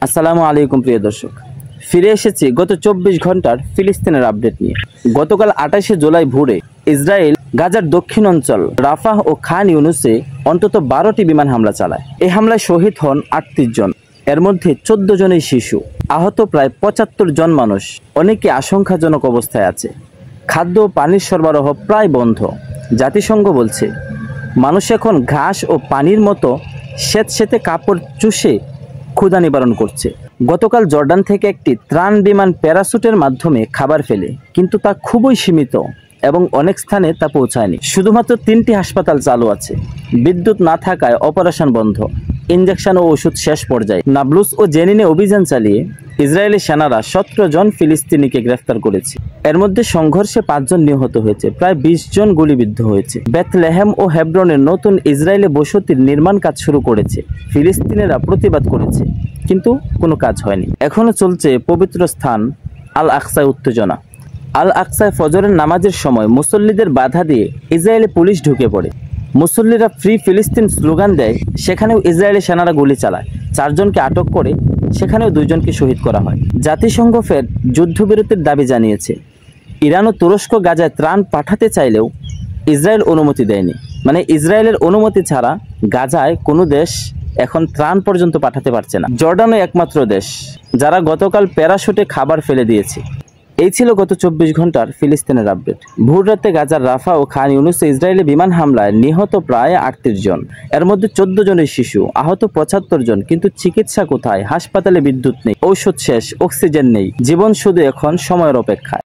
আসসালামু আলাইকুম প্রিয় দর্শক, ফিরে এসেছি গত 24 ঘন্টার ফিলিস্তিনের আপডেট নিয়ে। গতকাল 28 জুলাই ভোরে ইসরায়েল গাজার দক্ষিণ অঞ্চল রাফাহ ও খান ইউনুসে অন্তত 12টি বিমান হামলা চালায়। এই হামলায় শহীদ হন 38 জন, এর মধ্যে 14 জনই শিশু। আহত প্রায় 75 জন মানুষ, অনেকে আশঙ্কাজনক অবস্থায় আছে। খাদ্য ও পানির সরবরাহ প্রায় বন্ধ। জাতিসংঘ বলছে মানুষ এখন ঘাস ও পানির মতো স্যাঁতসেঁতে কাপড় চুষে ক্ষুধা নিবারণ করছে। গতকাল জর্ডান থেকে একটি ত্রাণ বিমান প্যারাসুটের মাধ্যমে খাবার ফেলে, কিন্তু তা খুবই সীমিত এবং অনেক স্থানে তা পৌঁছায়নি। শুধুমাত্র 3টি হাসপাতাল চালু আছে। বিদ্যুৎ না থাকায় অপারেশন বন্ধ, ইনজেকশন ও ওষুধ শেষ পর্যায়ে। নাবলুস ও জেনিনে অভিযান চালিয়ে ইসরায়েলি সেনারা 17 জন ফিলিস্তিনিকে গ্রেফতার করেছে। এর মধ্যে সংঘর্ষে 5 জন নিহত হয়েছে, প্রায় 20 জন গুলিবিদ্ধ হয়েছে। বেথলেহেম ও হেব্রনের নতুন ইসরায়েলি বসতির নির্মাণ কাজ শুরু করেছে। ফিলিস্তিনিরা প্রতিবাদ করেছে, কিন্তু কোনো কাজ হয়নি। এখনো চলছে পবিত্র স্থান আল আকসায় উত্তেজনা। আল আকসায় ফজরের নামাজের সময় মুসল্লিদের বাধা দিয়ে ইসরায়েলি পুলিশ ঢুকে পড়ে। মুসল্লিরা ফ্রি ফিলিস্তিন স্লোগান দেয়, সেখানেও ইসরায়েলি সেনারা গুলি চালায়। 4 জনকে আটক করে, সেখানেও 2 জনকে শহীদ করা হয়। জাতিসংঘ ফের যুদ্ধবিরতির দাবি জানিয়েছে। ইরান ও তুরস্ক গাজায় ত্রাণ পাঠাতে চাইলেও ইসরায়েল অনুমতি দেয়নি। মানে ইসরায়েলের অনুমতি ছাড়া গাজায় কোনো দেশ এখন ত্রাণ পর্যন্ত পাঠাতে পারছে না। জর্ডানও একমাত্র দেশ যারা গতকাল প্যারাশুটে খাবার ফেলে দিয়েছে। এই ছিল গত 24 ঘন্টার ফিলিস্তিনের আপডেট। ভোররাতে গাজার রাফা ও খান ইউনুসে ইসরায়েলি বিমান হামলায় নিহত প্রায় 38 জন, এর মধ্যে 14 জনের শিশু। আহত 75 জন, কিন্তু চিকিৎসা কোথায়? হাসপাতালে বিদ্যুৎ নেই, ঔষধ শেষ, অক্সিজেন নেই। জীবন শুধু এখন সময়ের অপেক্ষায়।